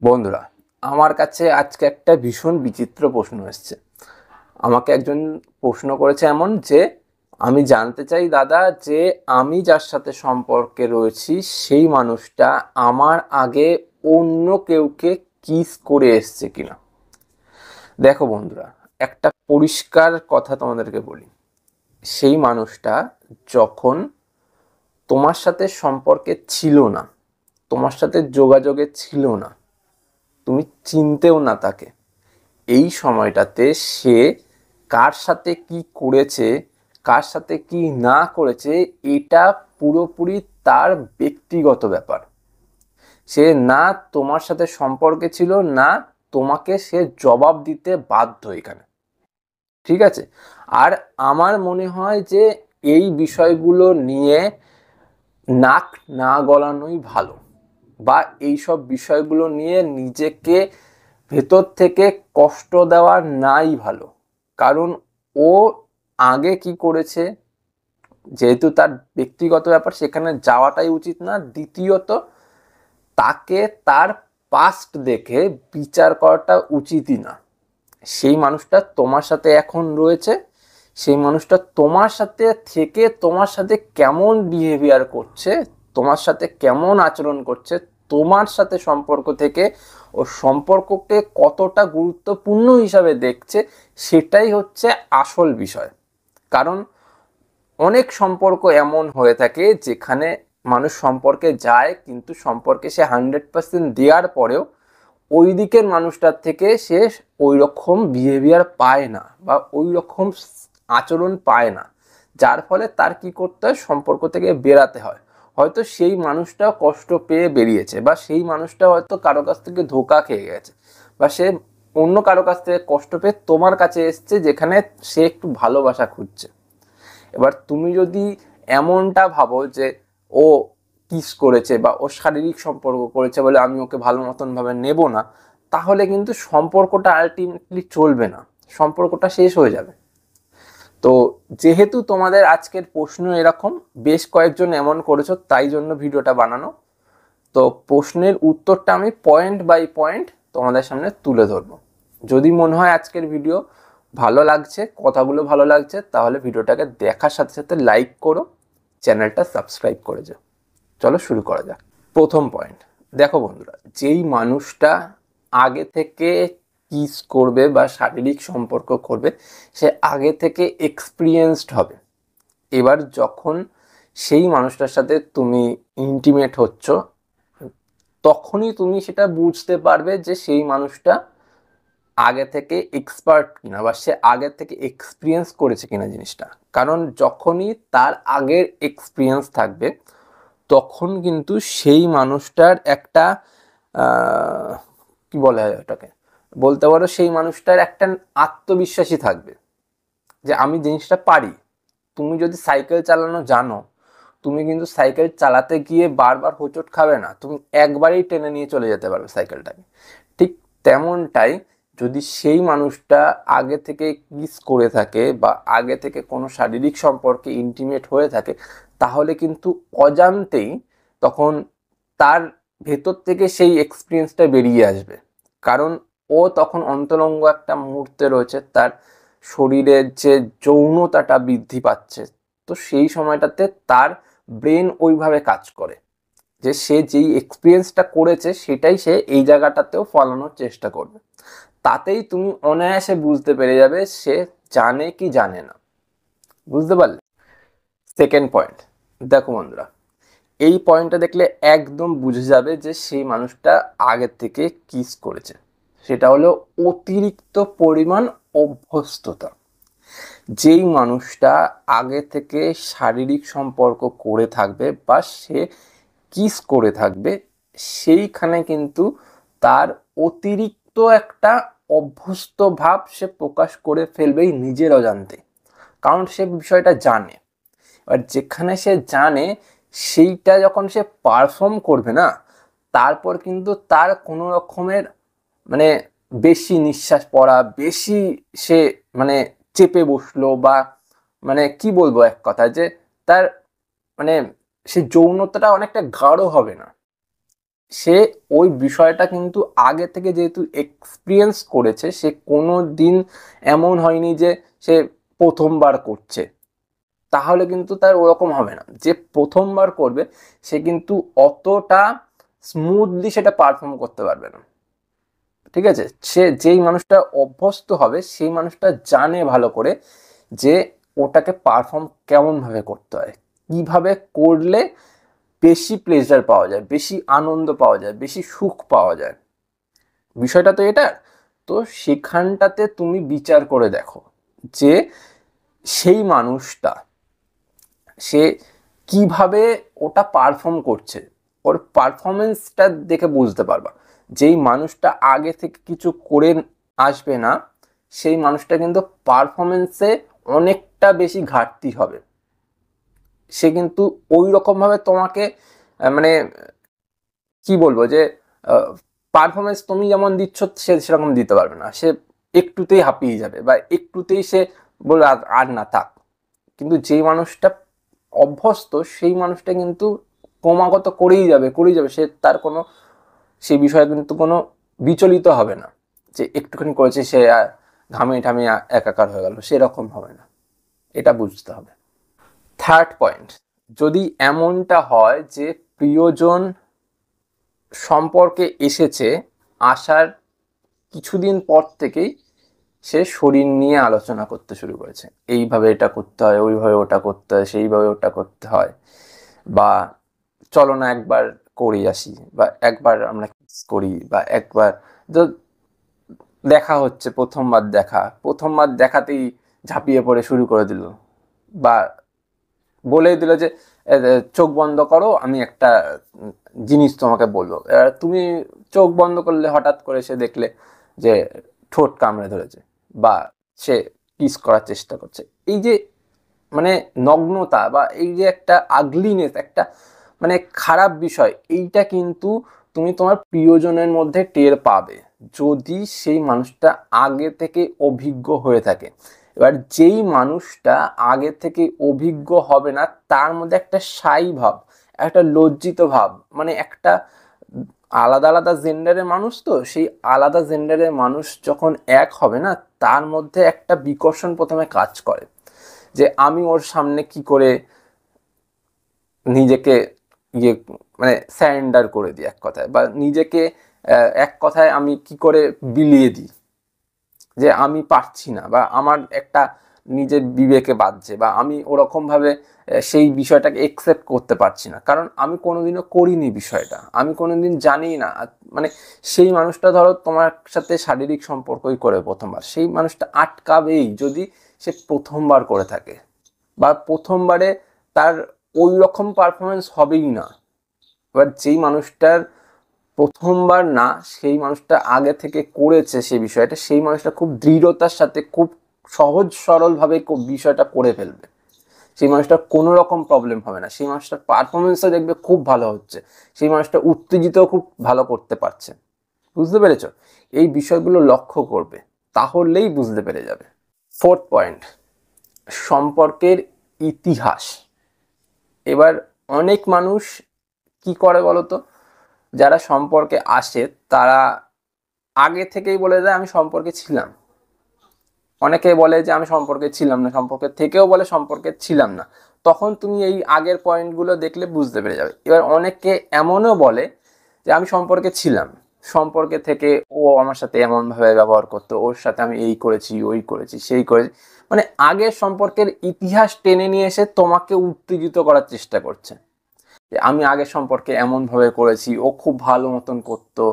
বন্ধুরা, আমার কাছে আজকে একটা ভীষণ বিচিত্র প্রশ্ন এসছে। আমাকে একজন প্রশ্ন করেছে এমন যে, আমি জানতে চাই দাদা যে আমি যার সাথে সম্পর্কে রয়েছি সেই মানুষটা আমার আগে অন্য কেউকে কিস করে এসছে কিনা। দেখো বন্ধুরা, একটা পরিষ্কার কথা তোমাদেরকে বলি। সেই মানুষটা যখন তোমার সাথে সম্পর্কে ছিল না, তোমার সাথে যোগাযোগে ছিল না, তুমি চিনতেও না তাকে, এই সময়টাতে সে কার সাথে কি করেছে, কার সাথে কি না করেছে, এটা পুরোপুরি তার ব্যক্তিগত ব্যাপার। সে না তোমার সাথে সম্পর্কে ছিল, না তোমাকে সে জবাব দিতে বাধ্য এখানে। ঠিক আছে? আর আমার মনে হয় যে এই বিষয়গুলো নিয়ে নাক না গলানোই ভালো, বা এইসব বিষয়গুলো নিয়ে নিজেকে ভেতর থেকে কষ্ট দেওয়া নাই ভালো। কারণ ও আগে কি করেছে, যেহেতু তার ব্যক্তিগত ব্যাপার, সেখানে যাওয়াটাই উচিত না। দ্বিতীয়ত, তাকে তার পাস্ট দেখে বিচার করাটা উচিতই না। সেই মানুষটা তোমার সাথে এখন রয়েছে, সেই মানুষটা তোমার সাথে থেকে তোমার সাথে কেমন বিহেভিয়ার করছে, তোমার সাথে কেমন আচরণ করছে, তোমার সাথে সম্পর্ক থেকে ও সম্পর্ককে কতটা গুরুত্বপূর্ণ হিসাবে দেখছে, সেটাই হচ্ছে আসল বিষয়। কারণ অনেক সম্পর্ক এমন হয়ে থাকে যেখানে মানুষ সম্পর্কে যায়, কিন্তু সম্পর্কে সে 100% দেওয়ার পরেও ওই দিকের মানুষটার থেকে সে ওই রকম বিহেভিয়ার পায় না, বা ওই রকম আচরণ পায় না, যার ফলে তার কি করতে হয়, সম্পর্ক থেকে বেরাতে হয়। হয়তো সেই মানুষটা কষ্ট পেয়ে বেরিয়েছে, বা সেই মানুষটা হয়তো কারো কাছ থেকে ধোকা খেয়ে গেছে, বা সে অন্য কারো কাছ থেকে কষ্ট পেয়ে তোমার কাছে এসছে, যেখানে সে একটু ভালোবাসা খুঁজছে। এবার তুমি যদি এমনটা ভাবো যে ও কিস করেছে বা ও শারীরিক সম্পর্ক করেছে বলে আমি ওকে ভালো মতন ভাবে নেব না, তাহলে কিন্তু সম্পর্কটা আলটিমেটলি চলবে না, সম্পর্কটা শেষ হয়ে যাবে। তো যেহেতু তোমাদের আজকের প্রশ্ন এরকম, বেশ কয়েকজন এমন করেছো, তাই জন্য ভিডিওটা বানানো। তো প্রশ্নের উত্তরটা আমি পয়েন্ট বাই পয়েন্ট তোমাদের সামনে তুলে ধরবো। যদি মনে হয় আজকের ভিডিও ভালো লাগছে, কথাগুলো ভালো লাগছে, তাহলে ভিডিওটাকে দেখার সাথে সাথে লাইক করো, চ্যানেলটা সাবস্ক্রাইব করে যাও। চলো শুরু করা যাক। প্রথম পয়েন্ট, দেখো বন্ধুরা, যেই মানুষটা আগে থেকে কিস করবে বা শারীরিক সম্পর্ক করবে, সে আগে থেকে এক্সপিরিয়েন্সড হবে। এবার যখন সেই মানুষটার সাথে তুমি ইন্টিমেট হচ্ছ, তখনই তুমি সেটা বুঝতে পারবে যে সেই মানুষটা আগে থেকে এক্সপার্ট কিনা, বা সে আগে থেকে এক্সপিরিয়েন্স করেছে কিনা জিনিসটা। কারণ যখনই তার আগের এক্সপিরিয়েন্স থাকবে, তখন কিন্তু সেই মানুষটার একটা কি বলে হয় ওটাকে, বলতে পারো সেই মানুষটার একটা আত্মবিশ্বাসী থাকবে যে আমি জিনিসটা পারি। তুমি যদি সাইকেল চালানো জানো, তুমি কিন্তু সাইকেল চালাতে গিয়ে বারবার হোঁচট খাবে না, তুমি একবারেই টেনে নিয়ে চলে যেতে পারবে সাইকেলটাকে। ঠিক তেমনটাই, যদি সেই মানুষটা আগে থেকে কিস করে থাকে বা আগে থেকে কোনো শারীরিক সম্পর্কে ইন্টিমেট হয়ে থাকে, তাহলে কিন্তু অজান্তেই তখন তার ভেতর থেকে সেই এক্সপিরিয়েন্সটা বেরিয়ে আসবে। কারণ ও তখন অন্তরঙ্গ একটা মুহূর্তে রয়েছে, তার শরীরের যে যৌনতাটা বৃদ্ধি পাচ্ছে। তো সেই সময়টাতে তার ব্রেন ওইভাবে কাজ করে যে সে যেই এক্সপিরিয়েন্সটা করেছে সেটাই সে এই জায়গাটাতেও ফলানোর চেষ্টা করবে। তাতেই তুমি অনায়াসে বুঝতে পেরে যাবে সে জানে কি জানে না। বুঝতে পারলে? সেকেন্ড পয়েন্ট, দেখো বন্ধুরা, এই পয়েন্টটা দেখলে একদম বুঝে যাবে যে সেই মানুষটা আগে থেকে কিস করেছে। সেটা হলো অতিরিক্ত পরিমাণ অভ্যস্ততা। যেই মানুষটা আগে থেকে শারীরিক সম্পর্ক করে থাকবে বা সে কিস করে থাকবে, সেইখানে কিন্তু তার অতিরিক্ত একটা অভ্যস্ত ভাব সে প্রকাশ করে ফেলবেই নিজের অজান্তে। কারণ সে বিষয়টা জানে। আর যেখানে সে জানে, সেইটা যখন সে পারফর্ম করবে না, তারপর কিন্তু তার কোনো রকমের মানে বেশি নিঃশ্বাস পড়া, বেশি সে মানে চেপে বসলো, বা মানে কি বলবো এক কথা, যে তার মানে সে যৌনতাটা অনেকটা গাঢ় হবে না। সে ওই বিষয়টা কিন্তু আগে থেকে যেহেতু এক্সপিরিয়েন্স করেছে, সে কোনো দিন এমন হয়নি যে সে প্রথমবার করছে, তাহলে কিন্তু তার ওরকম হবে না। যে প্রথমবার করবে সে কিন্তু অতটা স্মুথলি সেটা পারফর্ম করতে পারবে না, ঠিক আছে? সে যেই মানুষটা অভ্যস্ত হবে সেই মানুষটা জানে ভালো করে যে ওটাকে পারফর্ম কেমনভাবে করতে হয়, কিভাবে করলে বেশি প্লেজার পাওয়া যায়, বেশি আনন্দ পাওয়া যায়, বেশি সুখ পাওয়া যায়। বিষয়টা তো এটা। তো সেখানটাতে তুমি বিচার করে দেখো যে সেই মানুষটা সে কিভাবে ওটা পারফর্ম করছে, ওর পারফরমেন্সটা দেখে বুঝতে পারবা। যেই মানুষটা আগে থেকে কিছু করে আসবে না, সেই মানুষটা কিন্তু পারফরমেন্সে অনেকটা বেশি ঘাটতি হবে। সে কিন্তু ওই রকমভাবে তোমাকে মানে কি বলবো যে পারফরমেন্স তুমি যেমন দিচ্ছ সে সেরকম দিতে পারবে না। সে একটুতেই হাঁপিয়ে যাবে বা একটুতেই সে বলবে আর না থাক। কিন্তু যেই মানুষটা অভ্যস্ত সেই মানুষটা কিন্তু ক্রমাগত করেই যাবে করেই যাবে, সে তার কোনো সেই বিষয়ে কিন্তু কোনো বিচলিত হবে না যে একটুখানি করেছে সে ঘামে ঠামে একাকার হয়ে গেল, সেরকম হবে না। এটা বুঝতে হবে। থার্ড পয়েন্ট, যদি এমনটা হয় যে প্রিয়জন সম্পর্কে এসেছে, আসার কিছুদিন পর থেকেই সে শরীর নিয়ে আলোচনা করতে শুরু করেছে, এইভাবে এটা করতে হয়, ওইভাবে ওটা করতে হয়, সেইভাবে ওটা করতে হয়, বা চলো না একবার করে আসি, বা একবার আমরা কিস করি, বা একবার দেখা হচ্ছে, প্রথমবার দেখাতেই ঝাঁপিয়ে পড়ে শুরু করে দিল, বা বলেই দিল যে চোখ বন্ধ করো আমি একটা জিনিস তোমাকে বলবো। তুমি চোখ বন্ধ করলে হঠাৎ করে সে দেখলে যে ঠোঁট কামড়ে ধরেছে, বা সে কিস করার চেষ্টা করছে। এই যে মানে নগ্নতা বা এই যে একটা আগলিনেস, একটা মানে খারাপ বিষয়, এইটা কিন্তু তুমি তোমার প্রিয়জনের মধ্যে টের পাবে যদি সেই মানুষটা আগে থেকে অভিজ্ঞ হয়ে থাকে। এবার যেই মানুষটা আগে থেকে অভিজ্ঞ হবে না তার মধ্যে একটা শাই ভাব, একটা লজ্জিত ভাব, মানে একটা আলাদা আলাদা জেন্ডারের মানুষ, তো সেই আলাদা জেন্ডারের মানুষ যখন এক হবে না, তার মধ্যে একটা বিকর্ষণ প্রথমে কাজ করে যে আমি ওর সামনে কি করে নিজেকে ইয়ে মানে স্যারেন্ডার করে দিই এক কথায়, বা নিজেকে এক কথায় আমি কি করে বিলিয়ে দিই যে আমি পারছি না, বা আমার একটা নিজের বিবেকে বাজছে, বা আমি ওরকমভাবে সেই বিষয়টাকে একসেপ্ট করতে পারছি না, কারণ আমি কোনোদিনও করিনি বিষয়টা, আমি কোনোদিন জানি না। মানে সেই মানুষটা ধরো তোমার সাথে শারীরিক সম্পর্কই করে প্রথমবার, সেই মানুষটা আটকাবেই যদি সে প্রথমবার করে থাকে, বা প্রথমবারে তার ওই রকম পারফরমেন্স হবেই না। এবার যেই মানুষটার প্রথমবার না, সেই মানুষটা আগে থেকে করেছে সেই বিষয়টা, সেই মানুষটা খুব দৃঢ়তার সাথে খুব সহজ সরলভাবে বিষয়টা করে ফেলবে। সেই মানুষটার কোনো রকম প্রবলেম হবে না, সেই মানুষটার পারফরমেন্সও দেখবে খুব ভালো হচ্ছে, সেই মানুষটা উত্তেজিতও খুব ভালো করতে পারছে। বুঝতে পেরেছ? এই বিষয়গুলো লক্ষ্য করবে, তাহলেই বুঝতে পেরে যাবে। ফোর্থ পয়েন্ট, সম্পর্কের ইতিহাস। এবার অনেক মানুষ কি করে বলতো, যারা সম্পর্কে আসে তারা আগে থেকেই বলে দেয় আমি সম্পর্কে ছিলাম। অনেকে বলে যে আমি সম্পর্কে ছিলাম না, সম্পর্কে থেকেও বলে সম্পর্কে ছিলাম না। তখন তুমি এই আগের পয়েন্টগুলো দেখলে বুঝতে পেরে যাবে। এবার অনেকে এমনও বলে যে আমি সম্পর্কে ছিলাম, সম্পর্কে থেকে ও আমার সাথে এমনভাবে ব্যবহার করতো, ওর সাথে আমি এই করেছি, ওই করেছি, সেই করেছি, মানে আগের সম্পর্কের ইতিহাস টেনে নিয়ে এসে তোমাকে উত্তেজিত করার চেষ্টা করছে। আমি আগের সম্পর্কে এমনভাবে করেছি, ও খুব ভালো মতন করতো,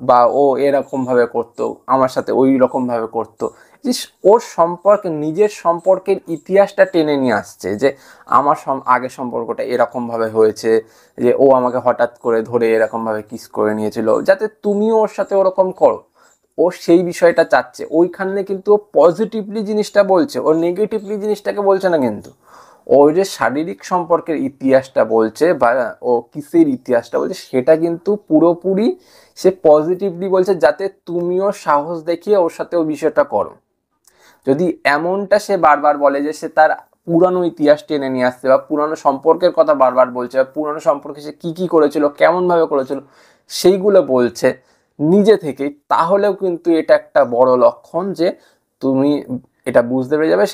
বা ও এরকমভাবে করতো, আমার সাথে ওই রকমভাবে করতো। যে ওর সম্পর্কে, নিজের সম্পর্কের ইতিহাসটা টেনে নিয়ে আসছে যে আমার আগের সম্পর্কটা এরকমভাবে হয়েছে, যে ও আমাকে হঠাৎ করে ধরে এরকমভাবে কিস করে নিয়েছিল, যাতে তুমিও ওর সাথে ওরকম করো। ও সেই বিষয়টা চাচ্ছে, ওইখানে কিন্তু ও পজিটিভলি জিনিসটা বলছে, ও নেগেটিভলি জিনিসটাকে বলছে না। কিন্তু ওই যে শারীরিক সম্পর্কের ইতিহাসটা বলছে বা ও কিসের ইতিহাসটা বলছে, সেটা কিন্তু পুরোপুরি সে পজিটিভলি বলছে, যাতে তুমিও সাহস দেখিয়ে ওর সাথে ওই বিষয়টা করো। যদি এমনটা সে বারবার বলে যে সে তার পুরানো ইতিহাস টেনে নিয়ে আসছে বা পুরানো সম্পর্কের কথা বারবার বলছে বা পুরানো সম্পর্কে সে কী করেছিল, কেমনভাবে করেছিল সেইগুলো বলছে নিজে থেকেই, তাহলেও কিন্তু এটা একটা বড় লক্ষণ যে তুমি এটা বুঝতে পেরে যাবে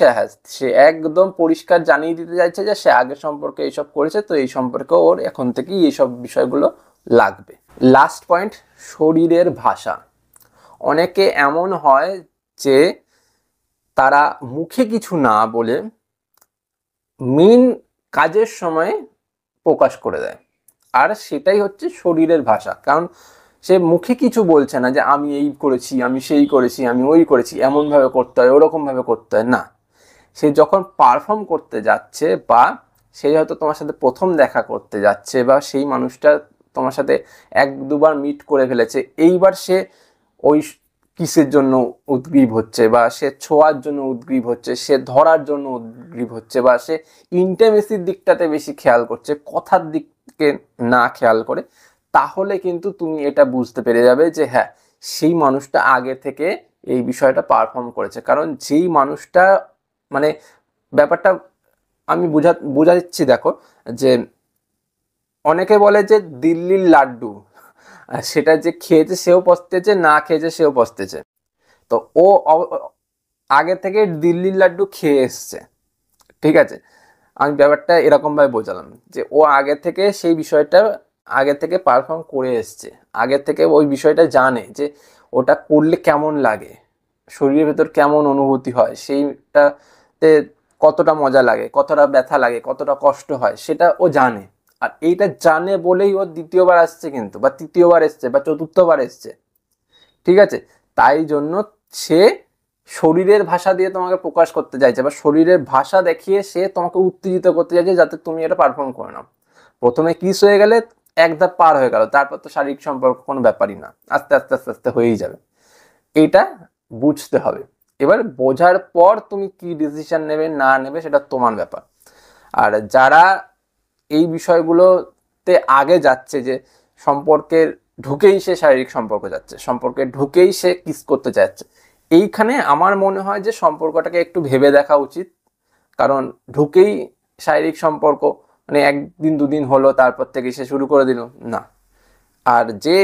সে একদম পরিষ্কার জানিয়ে দিতে চাইছে যে সে আগের সম্পর্কে এইসব করেছে, তো এই সম্পর্কে ওর এখন থেকেই এইসব বিষয়গুলো লাগবে। লাস্ট পয়েন্ট, শরীরের ভাষা। অনেকে এমন হয় যে তারা মুখে কিছু না বলে মেন কাজের সময় প্রকাশ করে দেয়, আর সেটাই হচ্ছে শরীরের ভাষা। কারণ সে মুখে কিছু বলছে না যে আমি এই করেছি, আমি সেই করেছি, আমি ওই করেছি, এমনভাবে করতে হয়, ওরকমভাবে করতে হয় না। সে যখন পারফর্ম করতে যাচ্ছে বা সে হয়তো তোমার সাথে প্রথম দেখা করতে যাচ্ছে বা সেই মানুষটা তোমার সাথে 1-2বার মিট করে ফেলেছে, এইবার সে ওই কিসের জন্য উদ্গ্রীব হচ্ছে বা সে ছোঁয়ার জন্য উদ্গ্রীব হচ্ছে, সে ধরার জন্য উদ্গ্রীব হচ্ছে বা সে ইন্টিমেসির দিকটাতে বেশি খেয়াল করছে, কথার দিকে না খেয়াল করে, তাহলে কিন্তু তুমি এটা বুঝতে পেরে যাবে যে হ্যাঁ, সেই মানুষটা আগে থেকে এই বিষয়টা পারফর্ম করেছে। কারণ যেই মানুষটা মানে ব্যাপারটা আমি বোঝাচ্ছি, দেখো যে অনেকে বলে যে দিল্লির লাড্ডু, সেটা যে খেয়েছে সেও পস্তেছে, না খেয়েছে সেও পস্তেছে। তো ও আগে থেকে দিল্লির লাড্ডু খেয়ে এসছে, ঠিক আছে? আমি ব্যাপারটা এরকমভাবে বোঝালাম যে ও আগে থেকে সেই বিষয়টা আগে থেকে পারফর্ম করে এসছে, আগে থেকে ওই বিষয়টা জানে যে ওটা করলে কেমন লাগে, শরীরের ভেতর কেমন অনুভূতি হয়, সেইটাতে কতটা মজা লাগে, কতটা ব্যথা লাগে, কতটা কষ্ট হয়, সেটা ও জানে। আর এইটা জানে বলেই ও দ্বিতীয়বার আসছে কিন্তু, বা তৃতীয়বার এসছে বা চতুর্থবার এসছে, ঠিক আছে? তাই জন্য সে শরীরের ভাষা দিয়ে তোমাকে প্রকাশ করতে চাইছে বা শরীরের ভাষা দেখিয়ে সে তোমাকে উত্তেজিত করতে চাইছে যাতে তুমি এটা পারফর্ম করে নাও। প্রথমে কিস হয়ে গেলে এক ধাপ পার হয়ে গেল, তারপর তো শারীরিক সম্পর্ক কোনো ব্যাপারই না, আস্তে আস্তে আস্তে আস্তে হয়েই যাবে। এটা বুঝতে হবে। এবার বোঝার পর তুমি কি ডিসিশন নেবে না নেবে সেটা তোমার ব্যাপার। আর যারা এই বিষয়গুলোতে আগে যাচ্ছে যে সম্পর্কের ঢুকেই সে শারীরিক সম্পর্ক যাচ্ছে, সম্পর্কে ঢুকেই সে কিস করতে চাচ্ছে, এইখানে আমার মনে হয় যে সম্পর্কটাকে একটু ভেবে দেখা উচিত। কারণ ঢুকেই শারীরিক সম্পর্ক মানে 1-2 দিন হলো তারপর থেকে সে শুরু করে দিল না। আর যে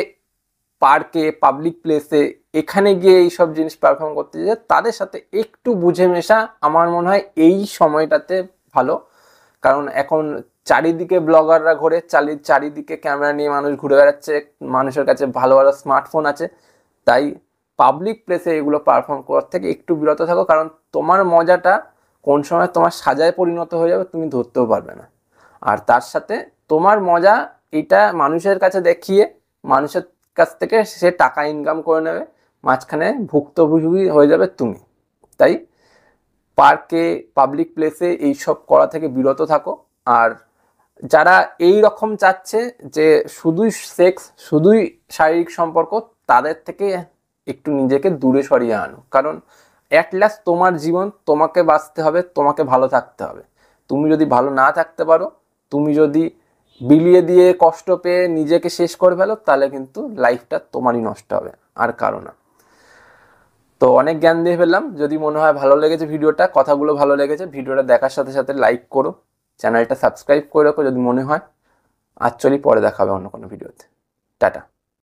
পার্কে, পাবলিক প্লেসে, এখানে গিয়ে এইসব জিনিস পারফর্ম করতে যায় তাদের সাথে একটু বুঝে মেশা আমার মনে হয় এই সময়টাতে ভালো। কারণ এখন চারিদিকে ব্লগাররা ঘোরে, চারিদিকে ক্যামেরা নিয়ে মানুষ ঘুরে বেড়াচ্ছে, মানুষের কাছে ভালো ভালো স্মার্টফোন আছে। তাই পাবলিক প্লেসে এগুলো পারফর্ম করার থেকে একটু বিরত থাকো, কারণ তোমার মজাটা কোন সময় তোমার সাজায় পরিণত হয়ে যাবে তুমি ধরতেও পারবে না। আর তার সাথে তোমার মজা এটা মানুষের কাছে দেখিয়ে মানুষের কাছ থেকে সে টাকা ইনকাম করে নেবে, মাঝখানে ভুক্তভোগী হয়ে যাবে তুমি। তাই পার্কে, পাবলিক প্লেসে এইসব করা থেকে বিরত থাকো। আর যারা এই রকম চাচ্ছে যে শুধুই সেক্স, শুধুই শারীরিক সম্পর্ক, তাদের থেকে একটু নিজেকে দূরে সরিয়ে আনো। কারণ অ্যাট লাস্ট তোমার জীবন, তোমাকে বাঁচতে হবে, তোমাকে ভালো থাকতে হবে। তুমি যদি ভালো না থাকতে পারো, তুমি যদি বিলিয়ে দিয়ে কষ্ট পেয়ে নিজেকে শেষ করে ফেলো, তাহলে কিন্তু লাইফটা তোমারই নষ্ট হবে, আর কারো না। তো অনেক জ্ঞান দিয়ে ফেললাম। যদি মনে হয় ভালো লেগেছে ভিডিওটা, কথাগুলো ভালো লেগেছে, ভিডিওটা দেখার সাথে সাথে লাইক করো, চ্যানেলটা সাবস্ক্রাইব করে রাখো যদি মনে হয়। আর চলি, পরে দেখা হবে অন্য কোনো ভিডিওতে। টাটা।